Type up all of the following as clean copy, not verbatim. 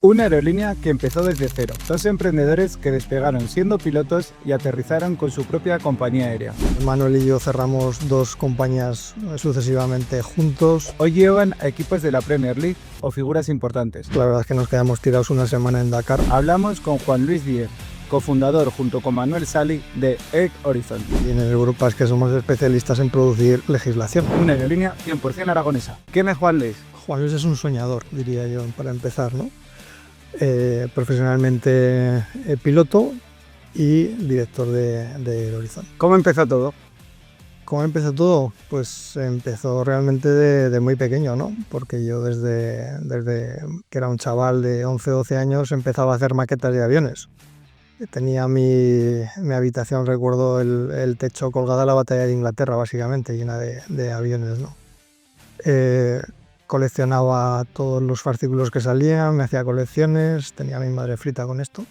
Una aerolínea que empezó desde cero. Dos emprendedores que despegaron siendo pilotos y aterrizaron con su propia compañía aérea. Manuel y yo cerramos dos compañías sucesivamente juntos. Hoy llevan a equipos de la Premier League o figuras importantes. La verdad es que nos quedamos tirados una semana en Dakar. Hablamos con Juan Luis Díez, cofundador junto con Manuel Sali de Air Horizon. Y en el Europa es que somos especialistas en producir legislación. Una aerolínea 100% aragonesa. ¿Quién es Juan Luis? Juan Luis es un soñador, diría yo, para empezar, ¿no? Profesionalmente piloto y director de Air Horizon. ¿Cómo empezó todo? ¿Cómo empezó todo? Pues empezó realmente de muy pequeño, ¿no? Porque yo desde que era un chaval de 11 o 12 años empezaba a hacer maquetas de aviones. Tenía mi habitación, recuerdo, el techo colgado a la batalla de Inglaterra, básicamente, llena de aviones, ¿no? Coleccionaba todos los fascículos que salían, me hacía colecciones, tenía a mi madre frita con esto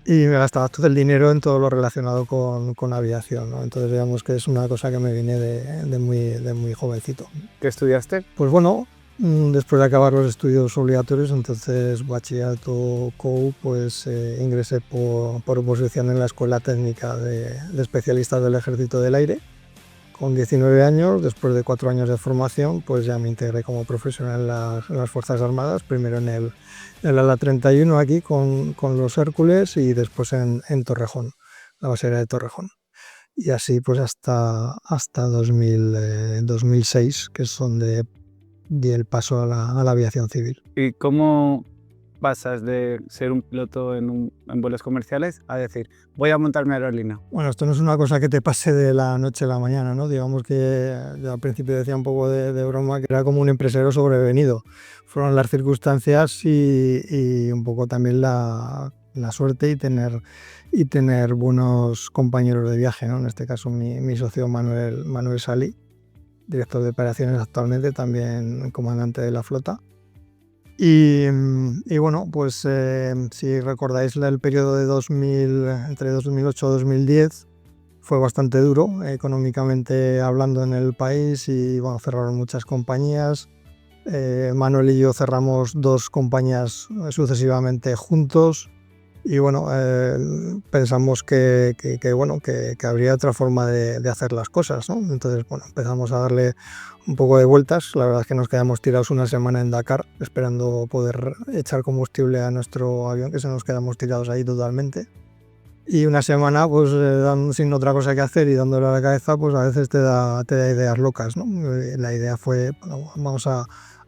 y me gastaba todo el dinero en todo lo relacionado con aviación, ¿no? Entonces digamos que es una cosa que me viene de muy jovencito. ¿Qué estudiaste? Pues bueno, después de acabar los estudios obligatorios, entonces bachillerato COU, pues ingresé por oposición en la Escuela Técnica de Especialistas del Ejército del Aire. Con 19 años, después de 4 años de formación, pues ya me integré como profesional en las Fuerzas Armadas, primero en el ala 31 aquí con los Hércules y después en Torrejón, la base aérea de Torrejón. Y así pues hasta 2006, que es donde di el paso a la aviación civil. ¿Y cómo pasas de ser un piloto en vuelos comerciales a decir, voy a montar mi aerolínea? Bueno, esto no es una cosa que te pase de la noche a la mañana, ¿no? Digamos que yo al principio decía un poco de broma que era como un empresario sobrevenido. Fueron las circunstancias y un poco también la suerte y tener buenos compañeros de viaje, ¿no? En este caso mi socio Manuel Sali, director de operaciones actualmente, también comandante de la flota. Y bueno, pues si recordáis el periodo de entre 2008 y 2010 fue bastante duro económicamente hablando en el país y bueno, cerraron muchas compañías. Manuel y yo cerramos dos compañías sucesivamente juntos y bueno, pensamos que habría otra forma de hacer las cosas, ¿no? Entonces bueno, empezamos a darle un poco de vueltas. La verdad es que nos quedamos tirados una semana en Dakar esperando poder echar combustible a nuestro avión, que se nos quedamos tirados ahí totalmente. Y una semana pues sin otra cosa que hacer y dándole a la cabeza, pues a veces te da ideas locas, ¿no? La idea fue, bueno, vamos a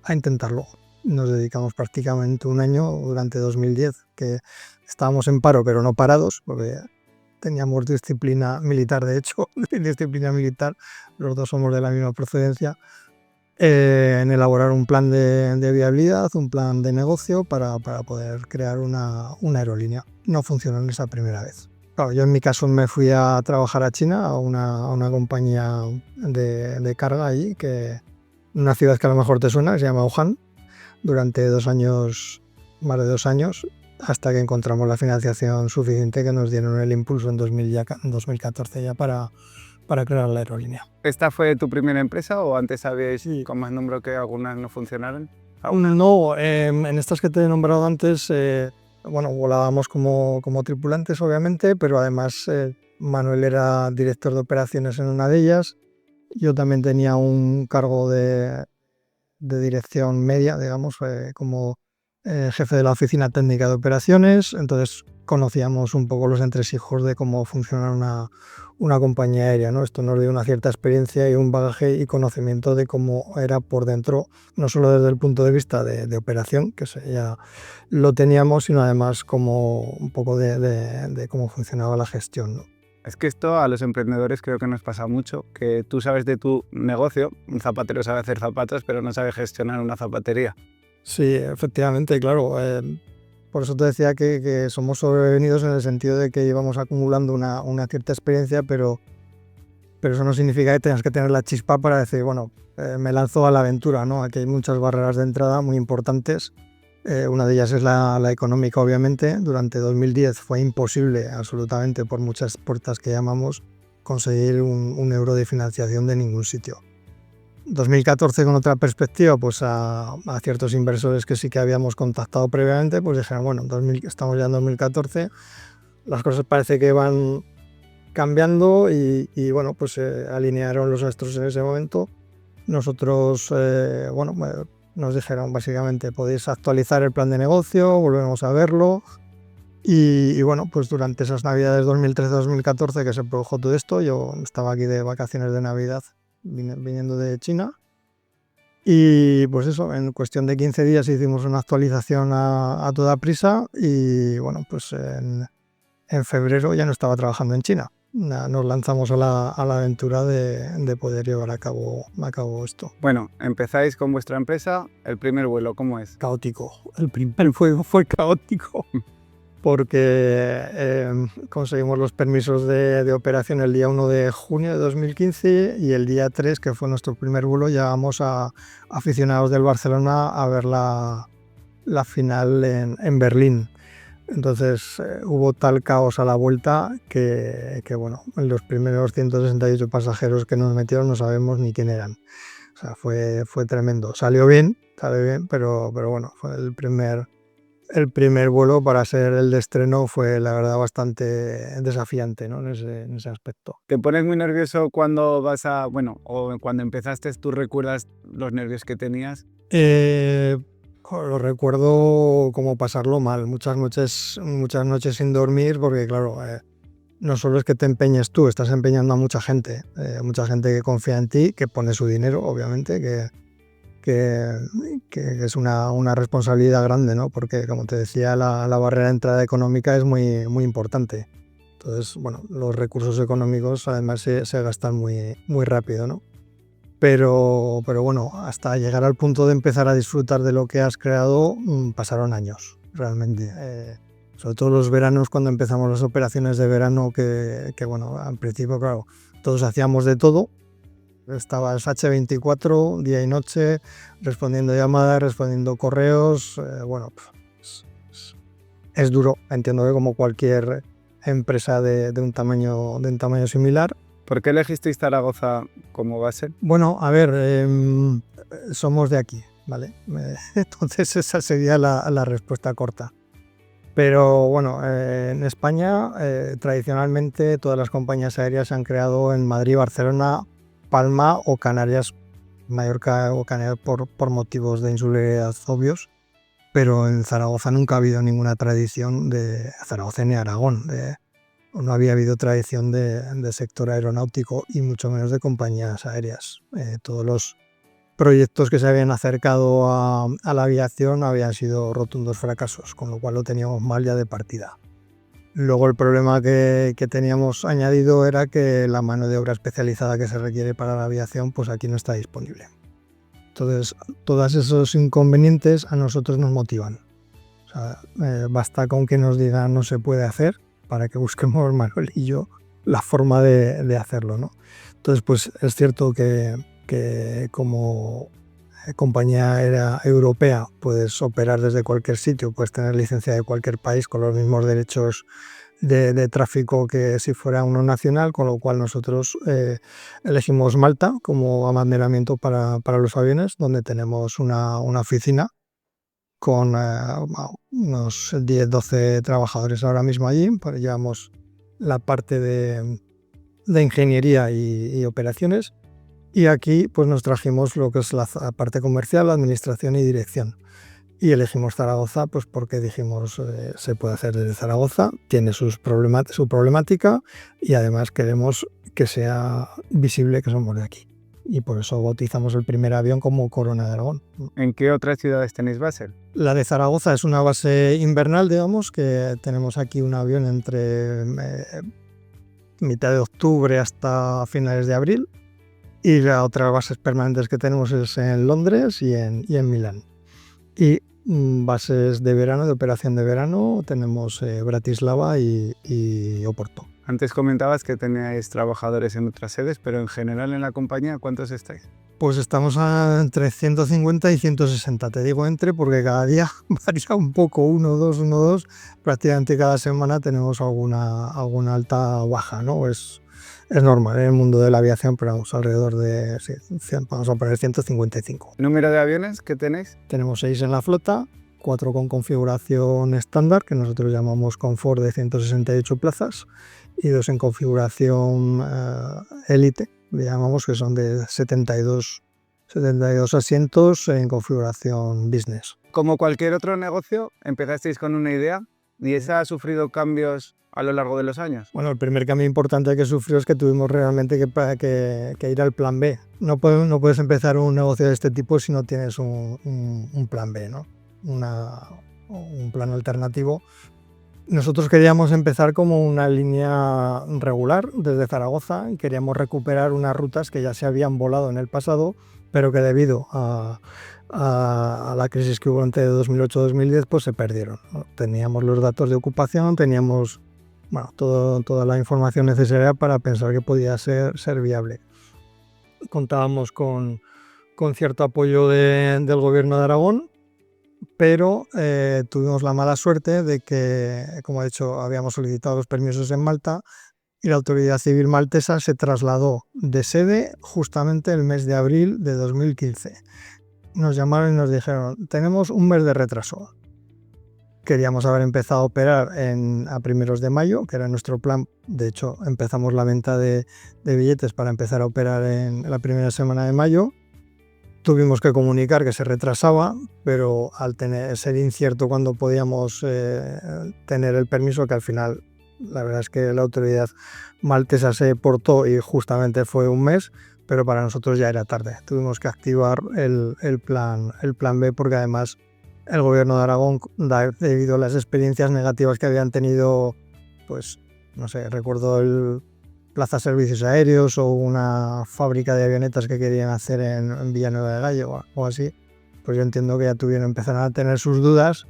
intentarlo. Nos dedicamos prácticamente un año durante 2010, que estábamos en paro pero no parados, porque teníamos disciplina militar, de hecho, disciplina militar, los dos somos de la misma procedencia, en elaborar un plan de viabilidad, un plan de negocio para poder crear una aerolínea. No funcionó en esa primera vez. Claro, yo en mi caso me fui a trabajar a China, a una compañía de carga allí, una ciudad que a lo mejor te suena, que se llama Wuhan, durante 2 años, más de 2 años, hasta que encontramos la financiación suficiente que nos dieron el impulso en 2014 ya para crear la aerolínea. ¿Esta fue tu primera empresa o antes habíais con más número que algunas no funcionaron? No, en estas que te he nombrado antes, bueno, volábamos como tripulantes obviamente, pero además Manuel era director de operaciones en una de ellas. Yo también tenía un cargo de dirección media, digamos, como jefe de la oficina técnica de operaciones, entonces conocíamos un poco los entresijos de cómo funciona una compañía aérea, ¿no? Esto nos dio una cierta experiencia y un bagaje y conocimiento de cómo era por dentro, no solo desde el punto de vista de operación, que ya lo teníamos, sino además como un poco de cómo funcionaba la gestión, ¿no? Es que esto a los emprendedores creo que nos pasa mucho, que tú sabes de tu negocio, un zapatero sabe hacer zapatos, pero no sabe gestionar una zapatería. Sí, efectivamente, claro. Por eso te decía que somos sobrevenidos en el sentido de que íbamos acumulando una cierta experiencia, pero eso no significa que tengas que tener la chispa para decir, bueno, me lanzo a la aventura, ¿no? Aquí hay muchas barreras de entrada muy importantes. Una de ellas es la económica, obviamente. Durante 2010 fue imposible, absolutamente, por muchas puertas que llamamos, conseguir un euro de financiación de ningún sitio. 2014 con otra perspectiva, pues a ciertos inversores que sí que habíamos contactado previamente, pues dijeron, bueno, estamos ya en 2014, las cosas parece que van cambiando y bueno, pues se alinearon los astros en ese momento. Nosotros, nos dijeron básicamente, podéis actualizar el plan de negocio, volvemos a verlo. Y bueno, pues durante esas navidades 2013-2014 que se produjo todo esto, yo estaba aquí de vacaciones de Navidad, viniendo de China. Y pues eso, en cuestión de 15 días hicimos una actualización a toda prisa y bueno, pues en febrero ya no estaba trabajando en China. Nos lanzamos a la aventura de poder llevar a cabo esto. Bueno, empezáis con vuestra empresa, el primer vuelo, ¿cómo es? Caótico. El primer vuelo fue caótico porque conseguimos los permisos de operación el día 1 de junio de 2015 y el día 3, que fue nuestro primer vuelo, llevamos a aficionados del Barcelona a ver la final en Berlín. Entonces hubo tal caos a la vuelta que bueno, los primeros 168 pasajeros que nos metieron no sabemos ni quién eran. O sea, fue tremendo. Salió bien, pero bueno, fue el primer vuelo para ser el de estreno, fue la verdad bastante desafiante, ¿no? en ese aspecto. ¿Te pones muy nervioso cuando vas o cuando empezaste, tú recuerdas los nervios que tenías? Lo recuerdo como pasarlo mal, muchas noches sin dormir, porque claro, no solo es que te empeñes tú, estás empeñando a mucha gente que confía en ti, que pone su dinero, obviamente, que es una responsabilidad grande, ¿no? Porque, como te decía, la barrera de entrada económica es muy, muy importante. Entonces, bueno, los recursos económicos además se gastan muy, muy rápido, ¿no? Pero bueno, hasta llegar al punto de empezar a disfrutar de lo que has creado, pasaron años, realmente. Sobre todo los veranos, cuando empezamos las operaciones de verano, que bueno, al principio, claro, todos hacíamos de todo. Estabas H24, día y noche, respondiendo llamadas, respondiendo correos. Bueno, es duro, entiendo que como cualquier empresa de un tamaño similar. ¿Por qué elegisteis Zaragoza como base? Bueno, a ver, somos de aquí, ¿vale? Entonces esa sería la respuesta corta. Pero bueno, en España tradicionalmente todas las compañías aéreas se han creado en Madrid, Barcelona, Palma o Canarias, Mallorca o Canarias por motivos de insularidad obvios. Pero en Zaragoza nunca ha habido ninguna tradición de Zaragoza ni Aragón. No había habido tradición de sector aeronáutico y mucho menos de compañías aéreas. Todos los proyectos que se habían acercado a la aviación habían sido rotundos fracasos, con lo cual lo teníamos mal ya de partida. Luego el problema que teníamos añadido era que la mano de obra especializada que se requiere para la aviación, pues aquí no está disponible. Entonces, todos esos inconvenientes a nosotros nos motivan. O sea, basta con que nos digan no se puede hacer para que busquemos Manuel y yo la forma de hacerlo, ¿no? Entonces, pues es cierto que como compañía aérea europea puedes operar desde cualquier sitio, puedes tener licencia de cualquier país con los mismos derechos de tráfico que si fuera uno nacional, con lo cual nosotros elegimos Malta como abanderamiento para los aviones, donde tenemos una oficina con unos 10-12 trabajadores ahora mismo allí. Pues llevamos la parte de ingeniería y operaciones, y aquí pues nos trajimos lo que es la parte comercial, la administración y dirección. Y elegimos Zaragoza pues porque dijimos se puede hacer desde Zaragoza, tiene su problemática y además queremos que sea visible que somos de aquí. Y por eso bautizamos el primer avión como Corona de Aragón. ¿En qué otras ciudades tenéis base? La de Zaragoza es una base invernal, digamos, que tenemos aquí un avión entre mitad de octubre hasta finales de abril. Y las otras bases permanentes que tenemos es en Londres y en Milán. Y bases de verano, de operación de verano, tenemos Bratislava y Oporto. Antes comentabas que teníais trabajadores en otras sedes, pero en general en la compañía, ¿cuántos estáis? Pues estamos entre 150 y 160, te digo entre porque cada día varía un poco, uno, dos, prácticamente cada semana tenemos alguna alta o baja, ¿no? Es es normal en el mundo de la aviación, pero vamos, alrededor de, sí, vamos a poner 155. ¿Número de aviones que tenéis? Tenemos 6 en la flota, 4 con configuración estándar, que nosotros llamamos confort, de 168 plazas, y 2 en configuración élite, le llamamos, que son de 72 asientos en configuración business. Como cualquier otro negocio, empezasteis con una idea y esa ha sufrido cambios a lo largo de los años. Bueno, el primer cambio importante que sufrió es que tuvimos realmente que ir al plan B. No puedes empezar un negocio de este tipo si no tienes un plan B, ¿no? Un plan alternativo. Nosotros queríamos empezar como una línea regular desde Zaragoza y queríamos recuperar unas rutas que ya se habían volado en el pasado, pero que debido a la crisis que hubo entre 2008 y 2010, pues se perdieron, ¿no? Teníamos los datos de ocupación, teníamos toda la información necesaria para pensar que podía ser viable. Contábamos con cierto apoyo del gobierno de Aragón, pero tuvimos la mala suerte de que, como he dicho, habíamos solicitado los permisos en Malta y la autoridad civil maltesa se trasladó de sede justamente el mes de abril de 2015. Nos llamaron y nos dijeron: tenemos un mes de retraso. Queríamos haber empezado a operar a primeros de mayo, que era nuestro plan. De hecho, empezamos la venta de billetes para empezar a operar en la primera semana de mayo. Tuvimos que comunicar que se retrasaba, pero al ser incierto cuando podíamos tener el permiso, que al final la verdad es que la autoridad maltesa se portó y justamente fue un mes, pero para nosotros ya era tarde. Tuvimos que activar el plan B, porque además el gobierno de Aragón, debido a las experiencias negativas que habían tenido, pues no sé, recuerdo el Plaza Servicios Aéreos o una fábrica de avionetas que querían hacer en Villanueva de Gallo o así, pues yo entiendo que ya empezaron a tener sus dudas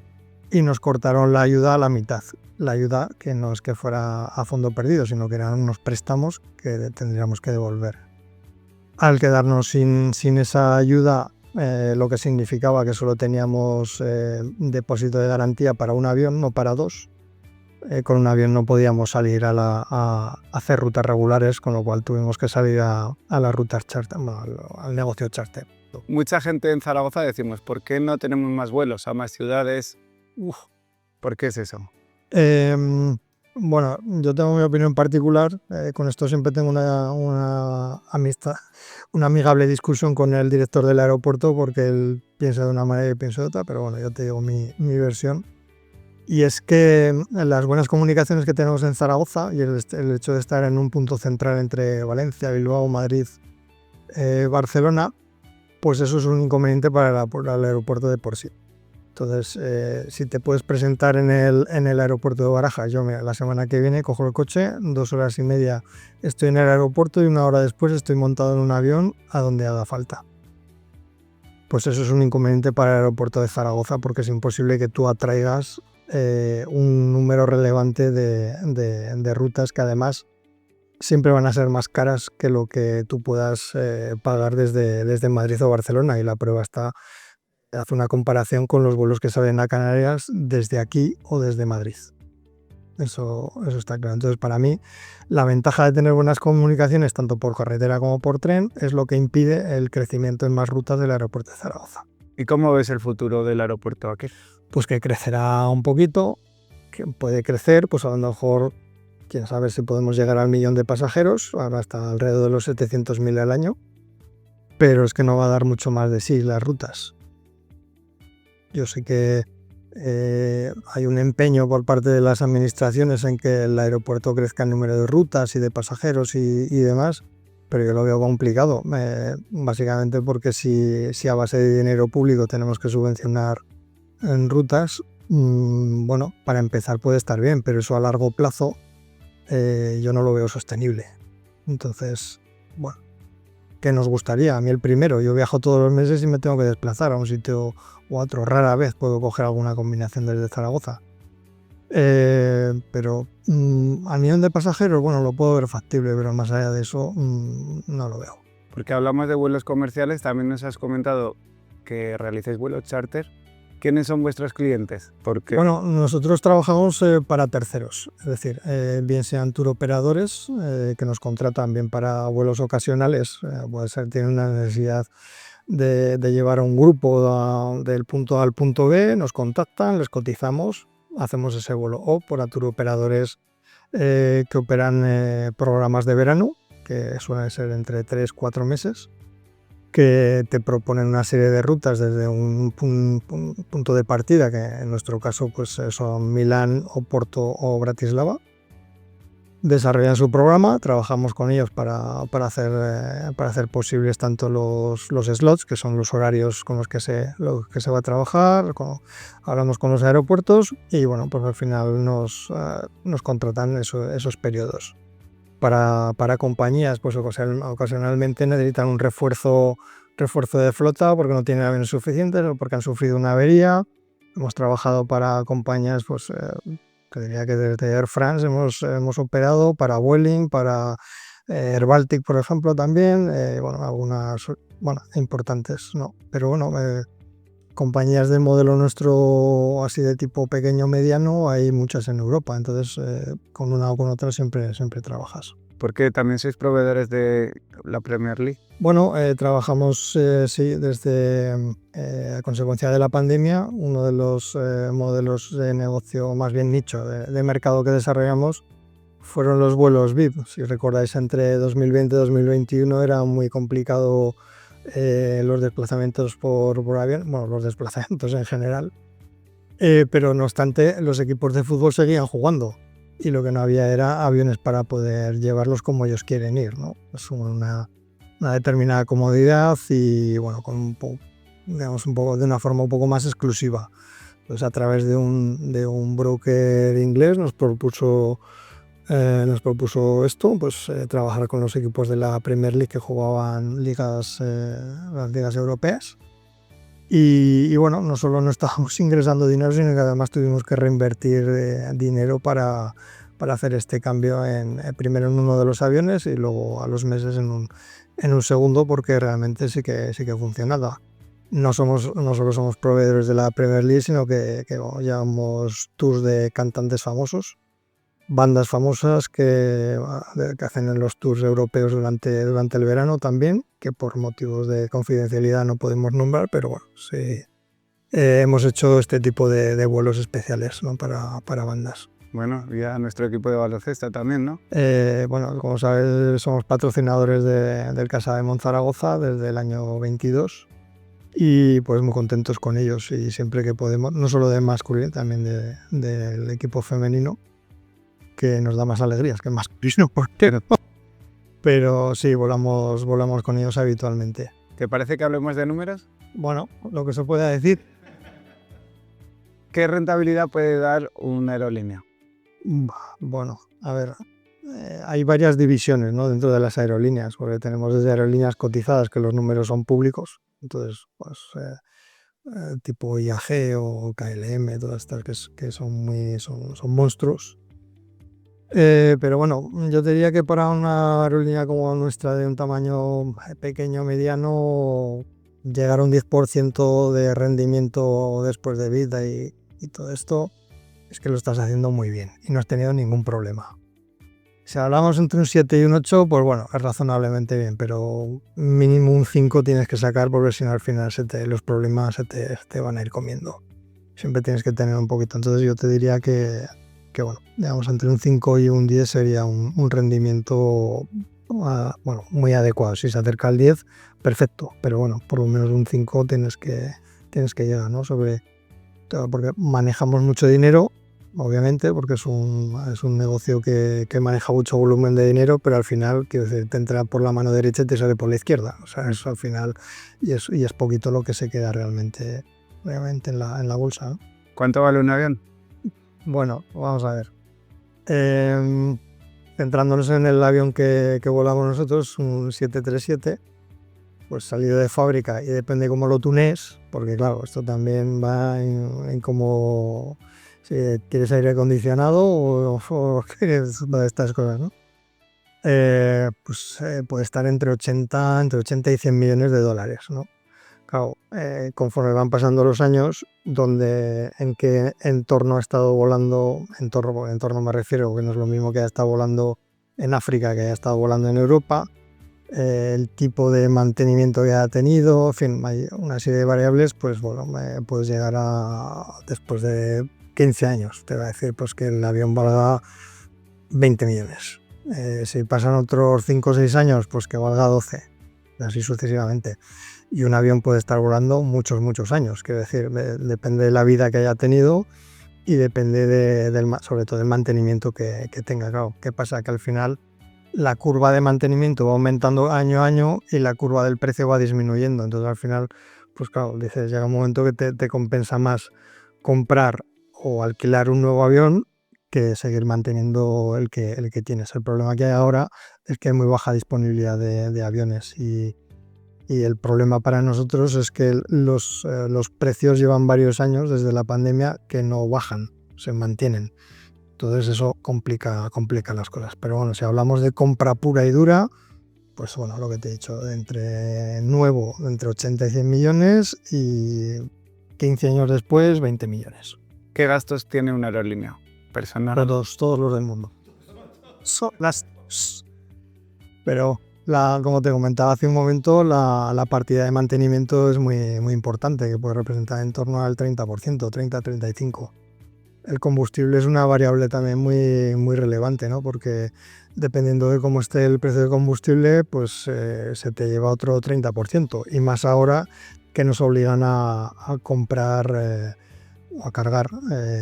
y nos cortaron la ayuda a la mitad. La ayuda que no es que fuera a fondo perdido, sino que eran unos préstamos que tendríamos que devolver. Al quedarnos sin esa ayuda, lo que significaba que solo teníamos depósito de garantía para un avión, no para dos. Con un avión no podíamos salir a hacer rutas regulares, con lo cual tuvimos que salir a las rutas charter, al negocio charter. Mucha gente en Zaragoza decimos: ¿por qué no tenemos más vuelos a más ciudades? ¿Por qué es eso? Bueno, yo tengo mi opinión particular. Con esto siempre tengo una amistad, una amigable discusión con el director del aeropuerto, porque él piensa de una manera y yo pienso de otra, pero bueno, yo te digo mi versión. Y es que las buenas comunicaciones que tenemos en Zaragoza y el hecho de estar en un punto central entre Valencia, Bilbao, Madrid, Barcelona, pues eso es un inconveniente para el aeropuerto de por sí. Entonces, si te puedes presentar en el aeropuerto de Barajas, yo la semana que viene cojo el coche, 2 horas y media estoy en el aeropuerto y 1 hora después estoy montado en un avión a donde haga falta. Pues eso es un inconveniente para el aeropuerto de Zaragoza, porque es imposible que tú atraigas un número relevante de rutas que además siempre van a ser más caras que lo que tú puedas pagar desde Madrid o Barcelona, y la prueba está. Hace una comparación con los vuelos que salen a Canarias desde aquí o desde Madrid. Eso está claro. Entonces, para mí, la ventaja de tener buenas comunicaciones, tanto por carretera como por tren, es lo que impide el crecimiento en más rutas del aeropuerto de Zaragoza. ¿Y cómo ves el futuro del aeropuerto aquí? Pues que crecerá un poquito, que puede crecer, pues a lo mejor, quién sabe si podemos llegar al 1.000.000 de pasajeros, ahora está alrededor de los 700.000 al año, pero es que no va a dar mucho más de sí las rutas. Yo sé que hay un empeño por parte de las administraciones en que el aeropuerto crezca el número de rutas y de pasajeros y demás, pero yo lo veo complicado, básicamente porque si a base de dinero público tenemos que subvencionar en rutas, bueno, para empezar puede estar bien, pero eso a largo plazo yo no lo veo sostenible. Entonces, bueno, ¿qué nos gustaría? A mí el primero, yo viajo todos los meses y me tengo que desplazar a un sitio u otro. Rara vez puedo coger alguna combinación desde Zaragoza. Pero a nivel de pasajeros, bueno, lo puedo ver factible, pero más allá de eso no lo veo. Porque hablamos de vuelos comerciales, también nos has comentado que realicéis vuelos charter. ¿Quiénes son vuestros clientes? Porque Bueno, nosotros trabajamos para terceros, es decir, bien sean tour operadores que nos contratan bien para vuelos ocasionales, puede ser, tienen una necesidad de llevar a un grupo del punto A al punto B, nos contactan, les cotizamos, hacemos ese vuelo, o para tour operadores que operan programas de verano, que suelen ser entre 3-4 meses, que te proponen una serie de rutas desde un punto de partida, que en nuestro caso pues son Milán, Oporto o Bratislava. Desarrollan su programa, trabajamos con ellos para hacer posibles tanto los slots, que son los horarios con los que se va a trabajar, hablamos con los aeropuertos y bueno, pues al final nos contratan esos periodos. Para compañías, pues ocasionalmente necesitan un refuerzo de flota porque no tienen aviones suficientes o porque han sufrido una avería. Hemos trabajado para compañías, pues que diría que desde Air France hemos operado para Vueling, para Air Baltic, por ejemplo, también, bueno, algunas importantes, no, pero bueno, compañías del modelo nuestro así de tipo pequeño mediano hay muchas en Europa, entonces con una o con otra siempre trabajas. porque también sois proveedores de la Premier League. Bueno, trabajamos sí, desde a consecuencia de la pandemia. Uno de los modelos de negocio, más bien nicho de mercado que desarrollamos fueron los vuelos VIP. Si recordáis, entre 2020 y 2021 era muy complicado los desplazamientos por avión, bueno, los desplazamientos en general, pero no obstante los equipos de fútbol seguían jugando y lo que no había era aviones para poder llevarlos como ellos quieren ir, ¿no? Es una determinada comodidad y bueno, digamos de una forma un poco más exclusiva. Pues a través de un broker inglés nos propuso esto, pues trabajar con los equipos de la Premier League que jugaban las ligas europeas. Y bueno, no solo no estábamos ingresando dinero, sino que además tuvimos que reinvertir dinero para hacer este cambio primero en uno de los aviones y luego a los meses en un segundo, porque realmente sí que funcionaba. No solo somos proveedores de la Premier League, sino que llevamos tours de cantantes famosos, bandas famosas que hacen en los tours europeos durante el verano también, que por motivos de confidencialidad no podemos nombrar, pero bueno, sí, hemos hecho este tipo de vuelos especiales, ¿no? para bandas. Bueno, y a nuestro equipo de baloncesto también, ¿no? Bueno, como sabes, somos patrocinadores del Casa de Monzaragoza desde el año 22 y pues muy contentos con ellos y siempre que podemos, no solo de masculino, también del equipo femenino, que nos da más alegrías que masculino, pero sí, volamos con ellos habitualmente. ¿Te parece que hablemos de números? Bueno, lo que se pueda decir. ¿Qué rentabilidad puede dar una aerolínea? Bueno, a ver, hay varias divisiones, ¿no? Dentro de las aerolíneas, porque tenemos desde aerolíneas cotizadas, que los números son públicos, entonces pues tipo IAG o KLM, todas estas que son monstruos. Pero bueno, yo diría que para una aerolínea como nuestra, de un tamaño pequeño, mediano, llegar a un 10% de rendimiento después de vida y todo esto, es que lo estás haciendo muy bien y no has tenido ningún problema. Si hablamos entre un 7 y un 8, pues bueno, es razonablemente bien, pero mínimo un 5 tienes que sacar, porque si no al final los problemas se te van a ir comiendo. Siempre tienes que tener un poquito. Entonces yo te diría que bueno, digamos entre un 5 y un 10 sería un rendimiento bueno, muy adecuado. Si se acerca al 10, perfecto, pero bueno, por lo menos un 5 tienes que llegar, ¿no? Porque manejamos mucho dinero, obviamente, porque es un negocio que maneja mucho volumen de dinero, pero al final, quiero decir, te entra por la mano derecha y te sale por la izquierda. O sea, eso al final, y es poquito lo que se queda realmente en la bolsa, ¿no? ¿Cuánto vale un avión? Bueno, vamos a ver. Centrándonos en el avión que volamos nosotros, un 737, pues salido de fábrica, y depende cómo lo tunees, porque claro, esto también va en cómo, si quieres aire acondicionado o quieres todas estas cosas, ¿no? Pues puede estar entre 80 y 100 millones de dólares, ¿no? Claro, conforme van pasando los años, en qué entorno ha estado volando, entorno me refiero, que no es lo mismo que haya estado volando en África que haya estado volando en Europa, el tipo de mantenimiento que ha tenido, en fin, hay una serie de variables, pues bueno, puedes llegar después de 15 años, te va a decir pues que el avión valga 20 millones. Si pasan otros 5 o 6 años, pues que valga 12, así sucesivamente. Y un avión puede estar volando muchos años, quiero decir, depende de la vida que haya tenido y depende sobre todo del mantenimiento que tenga. Claro, ¿qué pasa? Que al final la curva de mantenimiento va aumentando año a año y la curva del precio va disminuyendo. Entonces al final, pues claro, dices, llega un momento que te compensa más comprar o alquilar un nuevo avión que seguir manteniendo el que tienes. El problema que hay ahora es que hay muy baja disponibilidad de aviones y el problema para nosotros es que los precios llevan varios años desde la pandemia que no bajan, se mantienen. Entonces eso complica las cosas. Pero bueno, si hablamos de compra pura y dura, pues bueno, lo que te he dicho, entre 80 y 100 millones y 15 años después, 20 millones. ¿Qué gastos tiene una aerolínea personal? Todos los del mundo. Pero como te comentaba hace un momento, la partida de mantenimiento es muy importante, que puede representar en torno al 30%, 30-35%. El combustible es una variable también muy relevante, ¿no? Porque dependiendo de cómo esté el precio del combustible, pues se te lleva otro 30%. Y más ahora que nos obligan a comprar o a cargar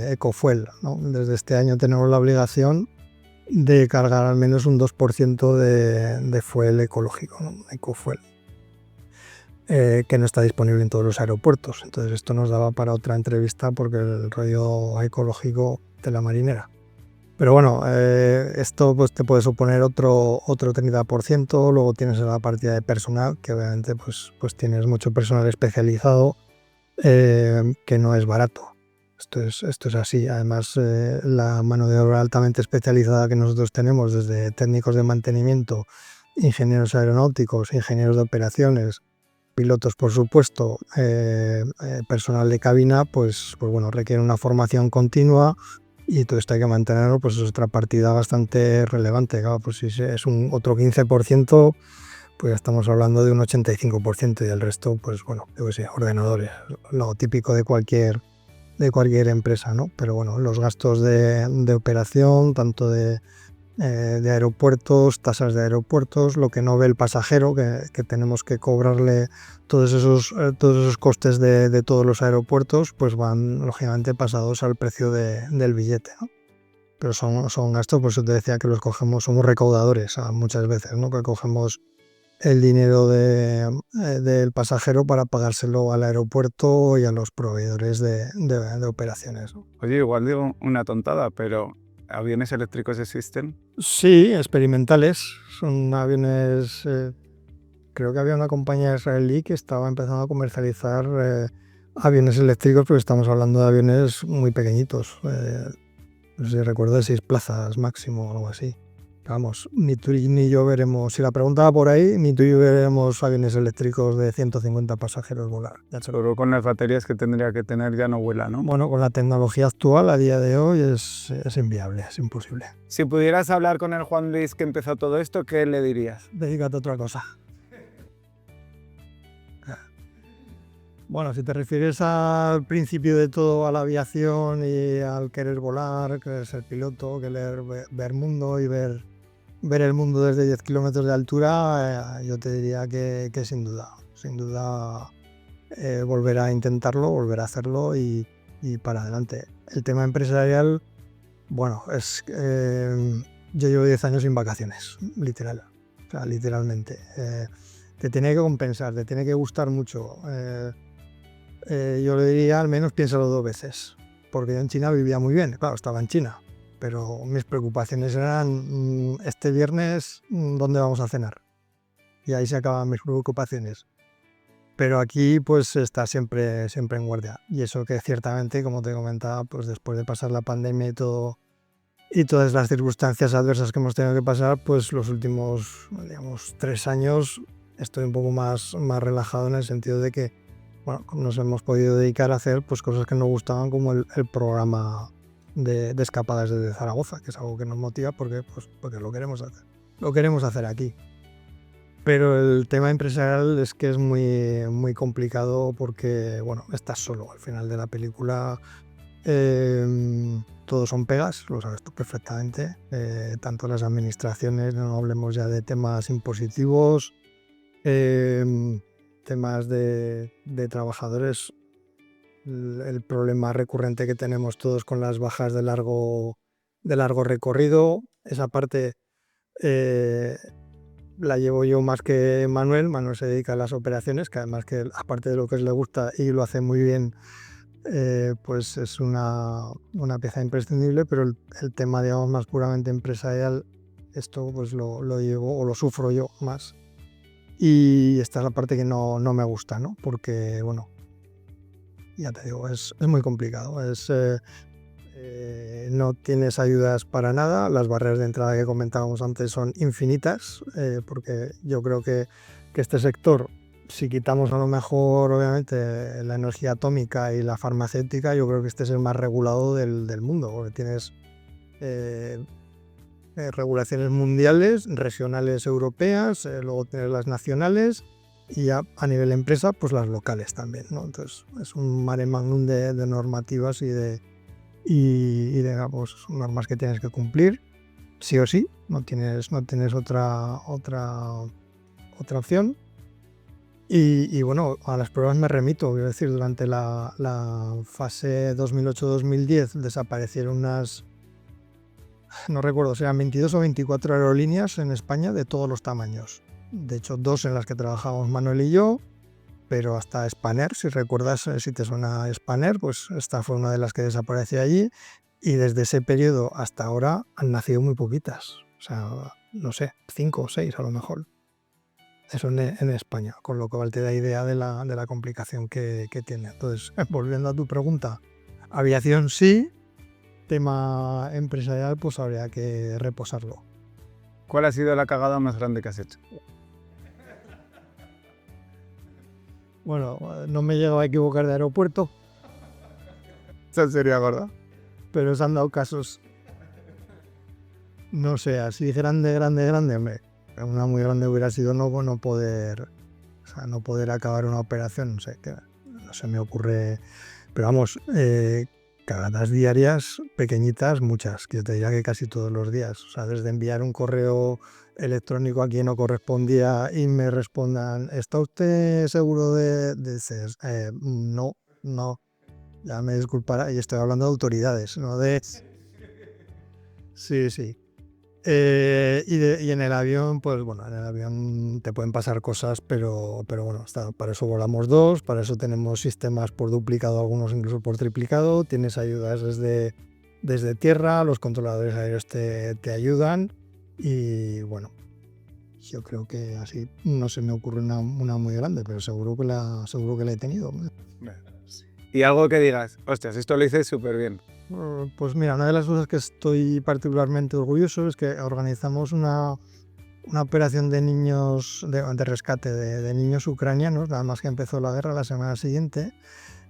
ecofuel, ¿no? Desde este año tenemos la obligación de cargar al menos un 2% de fuel ecológico, ¿no? Ecofuel, que no está disponible en todos los aeropuertos. Entonces esto nos daba para otra entrevista porque el rollo ecológico de la marinera. Pero bueno, esto pues te puede suponer otro 30%, luego tienes la partida de personal, que obviamente pues tienes mucho personal especializado que no es barato. Esto es así. Además, la mano de obra altamente especializada que nosotros tenemos, desde técnicos de mantenimiento, ingenieros aeronáuticos, ingenieros de operaciones, pilotos, por supuesto, personal de cabina, pues bueno, requiere una formación continua y todo esto hay que mantenerlo, pues es otra partida bastante relevante. Claro, pues si es un otro 15%, pues estamos hablando de un 85% y el resto, pues bueno, yo qué sé, ordenadores, lo típico de cualquier empresa, ¿no? Pero bueno, los gastos de operación, tanto de aeropuertos, tasas de aeropuertos, lo que no ve el pasajero, que tenemos que cobrarle todos esos costes de todos los aeropuertos, pues van lógicamente pasados al precio del billete, ¿no? Pero son gastos, pues yo te decía que los cogemos, somos recaudadores muchas veces, ¿no? Que cogemos el dinero del pasajero para pagárselo al aeropuerto y a los proveedores de operaciones, ¿no? Oye, igual digo una tontada, pero ¿aviones eléctricos existen? Sí, experimentales. Son aviones... creo que había una compañía israelí que estaba empezando a comercializar aviones eléctricos, pero estamos hablando de aviones muy pequeñitos. No sé si recuerdo de 6 plazas máximo o algo así. Vamos, ni tú ni yo veremos, si la pregunta va por ahí, ni tú y yo veremos aviones eléctricos de 150 pasajeros volar. Seguro con las baterías que tendría que tener ya no vuela, ¿no? Bueno, con la tecnología actual a día de hoy es inviable, es imposible. Si pudieras hablar con el Juan Luis que empezó todo esto, ¿qué le dirías? Dedícate a otra cosa. Bueno, si te refieres al principio de todo, a la aviación y al querer volar, querer ser piloto, querer ver mundo y ver el mundo desde 10 kilómetros de altura, yo te diría que sin duda volver a intentarlo, volver a hacerlo y para adelante. El tema empresarial, bueno, yo llevo 10 años sin vacaciones, literalmente. Te tiene que compensar, te tiene que gustar mucho. Yo le diría, al menos piénsalo 2 veces, porque yo en China vivía muy bien, claro, estaba en China, pero mis preocupaciones eran, este viernes, ¿dónde vamos a cenar? Y ahí se acaban mis preocupaciones. Pero aquí pues está siempre en guardia. Y eso que ciertamente, como te comentaba, pues después de pasar la pandemia y todas las circunstancias adversas que hemos tenido que pasar, pues los últimos, digamos, 3 años estoy un poco más relajado en el sentido de que bueno, nos hemos podido dedicar a hacer pues cosas que nos gustaban, como el programa de escapadas desde Zaragoza, que es algo que nos motiva porque lo queremos hacer. Lo queremos hacer aquí. Pero el tema empresarial es que es muy, muy complicado porque, bueno, estás solo al final de la película. Todos son pegas, lo sabes tú perfectamente. Tanto las administraciones, no hablemos ya de temas impositivos, temas de trabajadores. El problema recurrente que tenemos todos con las bajas de largo recorrido, esa parte la llevo yo más que Manuel. Manuel se dedica a las operaciones, que además, que aparte de lo que le gusta y lo hace muy bien, pues es una pieza imprescindible, pero el tema, digamos, más puramente empresarial, esto pues lo llevo o lo sufro yo más. Y esta es la parte que no me gusta, ¿no? Porque, bueno, ya te digo, es muy complicado. No tienes ayudas para nada. Las barreras de entrada que comentábamos antes son infinitas, porque yo creo que este sector, si quitamos a lo mejor obviamente la energía atómica y la farmacéutica, yo creo que este es el más regulado del mundo, porque tienes regulaciones mundiales, regionales europeas, luego tienes las nacionales, y ya a nivel empresa pues las locales también, ¿no? Entonces es un mare magnum de normativas y de normas que tienes que cumplir sí o sí, no tienes otra opción. Y bueno, a las pruebas me remito. Quiero decir, durante la fase 2008-2010 desaparecieron no recuerdo si eran 22 o 24 aerolíneas en España de todos los tamaños. De hecho, 2 en las que trabajábamos Manuel y yo, pero hasta Spanair, si recuerdas, si te suena Spanair, pues esta fue una de las que desapareció allí, y desde ese periodo hasta ahora han nacido muy poquitas. O sea, no sé, 5 o 6 a lo mejor. Eso en España, con lo cual te da idea de la complicación que tiene. Entonces, volviendo a tu pregunta, aviación sí, tema empresarial pues habría que reposarlo. ¿Cuál ha sido la cagada más grande que has hecho? Bueno, no me he llegado a equivocar de aeropuerto, Esa sería gorda. pero se han dado casos. No sé, así grande, hombre. Una muy grande hubiera sido no poder acabar una operación, no sé, que no se me ocurre. Pero vamos, cagadas diarias pequeñitas, muchas, que yo te diría que casi todos los días. O sea, desde enviar un correo electrónico a quien no correspondía y me respondan, ¿está usted seguro de dices, no, ya me disculpará, y estoy hablando de autoridades, no de... Sí. Y en el avión, pues bueno, en el avión te pueden pasar cosas, pero bueno, para eso volamos 2, para eso tenemos sistemas por duplicado, algunos incluso por triplicado, tienes ayudas desde tierra, los controladores aéreos te ayudan, y bueno, yo creo que así no se me ocurre una muy grande, pero seguro que la he tenido. Y algo que digas, hostias, esto lo hice súper bien. Pues mira, una de las cosas que estoy particularmente orgulloso es que organizamos una operación de niños, de rescate de niños ucranianos, nada más que empezó la guerra la semana siguiente,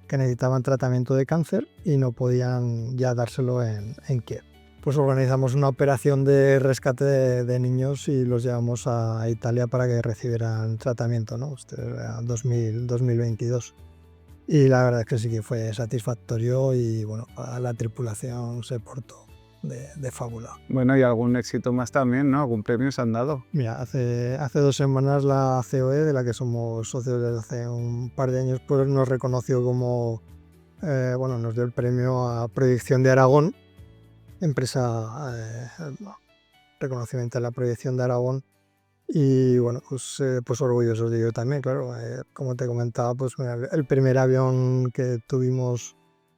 que necesitaban tratamiento de cáncer y no podían ya dárselo en Kiev. Pues organizamos una operación de rescate de niños y los llevamos a Italia para que recibieran tratamiento, ¿no? Este era 2022. Y la verdad es que sí que fue satisfactorio, y bueno, a la tripulación se portó de fábula. Bueno, y algún éxito más también, ¿no? ¿Algún premio se han dado? Mira, hace 2 semanas la COE, de la que somos socios desde hace un par de años, pues nos reconoció como, nos dio el premio a Proyección de Aragón, empresa, reconocimiento a la Proyección de Aragón. Y bueno, pues orgullosos de ello también, claro. Como te comentaba, pues el primer avión que tuvimos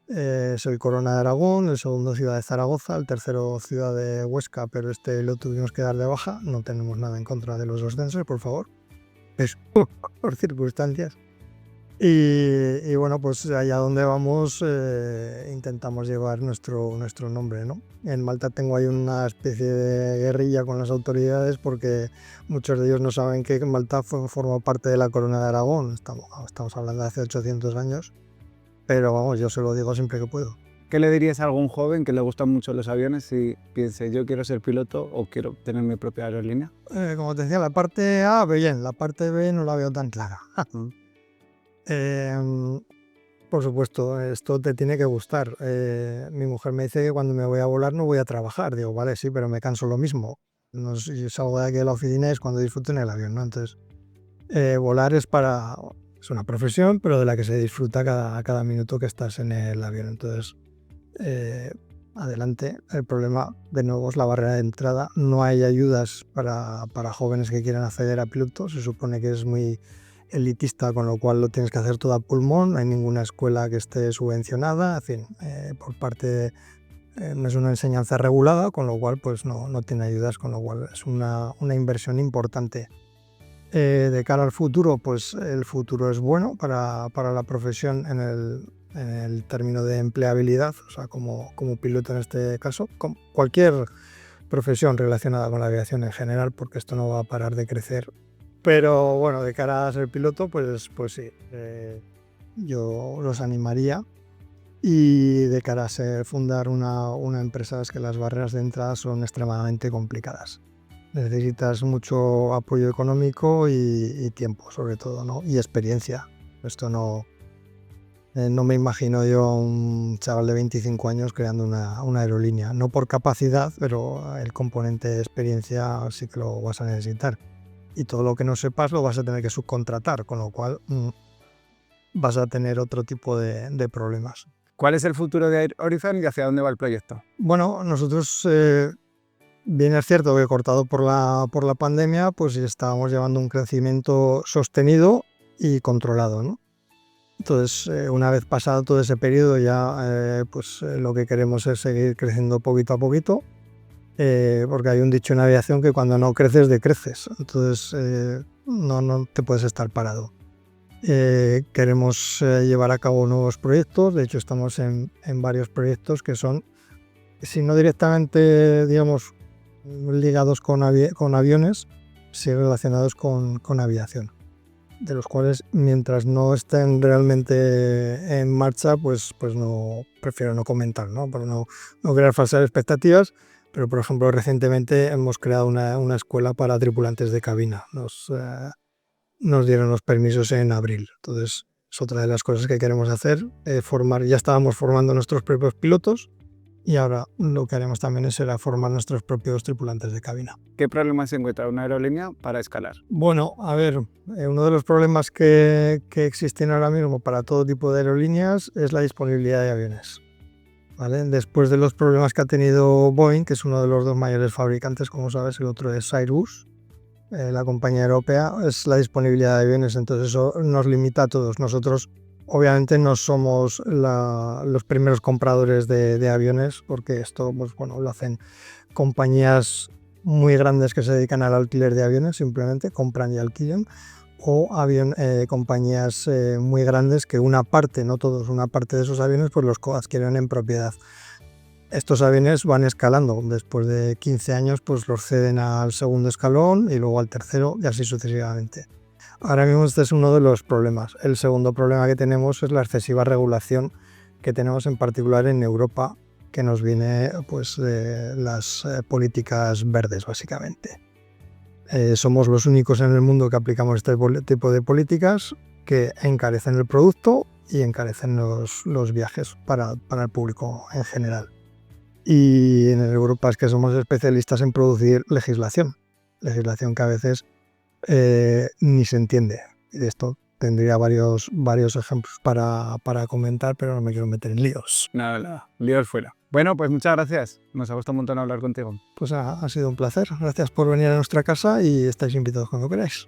es el Corona de Aragón, el segundo Ciudad de Zaragoza, el tercero Ciudad de Huesca, pero este lo tuvimos que dar de baja. No tenemos nada en contra de los ascensos, por favor. Es por circunstancias. Y bueno, pues allá donde vamos intentamos llevar nuestro nombre, ¿no? En Malta tengo ahí una especie de guerrilla con las autoridades porque muchos de ellos no saben que Malta forma parte de la Corona de Aragón. Estamos hablando de hace 800 años, pero vamos, yo se lo digo siempre que puedo. ¿Qué le dirías a algún joven que le gustan mucho los aviones y piense yo quiero ser piloto o quiero tener mi propia aerolínea? Como te decía, la parte A, bien, la parte B no la veo tan clara. Mm. Por supuesto, esto te tiene que gustar. Mi mujer me dice que cuando me voy a volar no voy a trabajar. Digo, vale, sí, pero me canso lo mismo. No, yo salgo de aquí de la oficina y es cuando disfruto en el avión, ¿no? Entonces, volar es una profesión, pero de la que se disfruta cada minuto que estás en el avión. Entonces, adelante. El problema, de nuevo, es la barrera de entrada. No hay ayudas para jóvenes que quieran acceder a piloto. Se supone que es muy elitista, con lo cual lo tienes que hacer todo a pulmón. No hay ninguna escuela que esté subvencionada. En fin, por parte no es una enseñanza regulada, con lo cual pues no tiene ayudas, con lo cual es una inversión importante. De cara al futuro, pues el futuro es bueno para la profesión en el término de empleabilidad, o sea, como piloto en este caso, con cualquier profesión relacionada con la aviación en general, porque esto no va a parar de crecer. Pero bueno, de cara a ser piloto, pues sí, yo los animaría. Y de cara a fundar una empresa, es que las barreras de entrada son extremadamente complicadas. Necesitas mucho apoyo económico y tiempo, sobre todo, ¿no? Y experiencia. Esto no me imagino yo a un chaval de 25 años creando una aerolínea. No por capacidad, pero el componente de experiencia sí que lo vas a necesitar. Y todo lo que no sepas lo vas a tener que subcontratar, con lo cual vas a tener otro tipo de problemas. ¿Cuál es el futuro de Air Horizon y hacia dónde va el proyecto? Bueno, nosotros, bien es cierto que cortado por la pandemia, pues estábamos llevando un crecimiento sostenido y controlado, ¿no? Entonces, una vez pasado todo ese periodo, ya lo que queremos es seguir creciendo poquito a poquito, porque hay un dicho en aviación que cuando no creces, decreces. Entonces, no te puedes estar parado. Queremos llevar a cabo nuevos proyectos. De hecho, estamos en varios proyectos que son, si no directamente, digamos, ligados con aviones, sí relacionados con aviación, de los cuales, mientras no estén realmente en marcha, pues no, prefiero no comentar, ¿no? Para no crear falsas expectativas. Pero, por ejemplo, recientemente hemos creado una escuela para tripulantes de cabina. Nos dieron los permisos en abril. Entonces, es otra de las cosas que queremos hacer, formar. Ya estábamos formando nuestros propios pilotos y ahora lo que haremos también será formar nuestros propios tripulantes de cabina. ¿Qué problemas se encuentra una aerolínea para escalar? Bueno, a ver, uno de los problemas que existen ahora mismo para todo tipo de aerolíneas es la disponibilidad de aviones. ¿Vale? Después de los problemas que ha tenido Boeing, que es uno de los dos mayores fabricantes, como sabes, el otro es Airbus, la compañía europea, es la disponibilidad de aviones. Entonces eso nos limita a todos. Nosotros obviamente no somos los primeros compradores de aviones, porque esto pues, lo hacen compañías muy grandes que se dedican al alquiler de aviones, simplemente compran y alquilan, o compañías muy grandes que una parte, no todos, una parte de esos aviones pues los adquieren en propiedad. Estos aviones van escalando. Después de 15 años pues los ceden al segundo escalón y luego al tercero y así sucesivamente. Ahora mismo este es uno de los problemas. El segundo problema que tenemos es la excesiva regulación que tenemos en particular en Europa, que nos viene pues de las políticas verdes básicamente. Somos los únicos en el mundo que aplicamos este tipo de políticas que encarecen el producto y encarecen los viajes para el público en general. Y en Europa es que somos especialistas en producir legislación que a veces ni se entiende. Y de esto tendría varios ejemplos para comentar, pero no me quiero meter en líos. Nada, líos fuera. Bueno, pues muchas gracias. Nos ha gustado un montón hablar contigo. Pues ha sido un placer. Gracias por venir a nuestra casa y estáis invitados cuando queráis.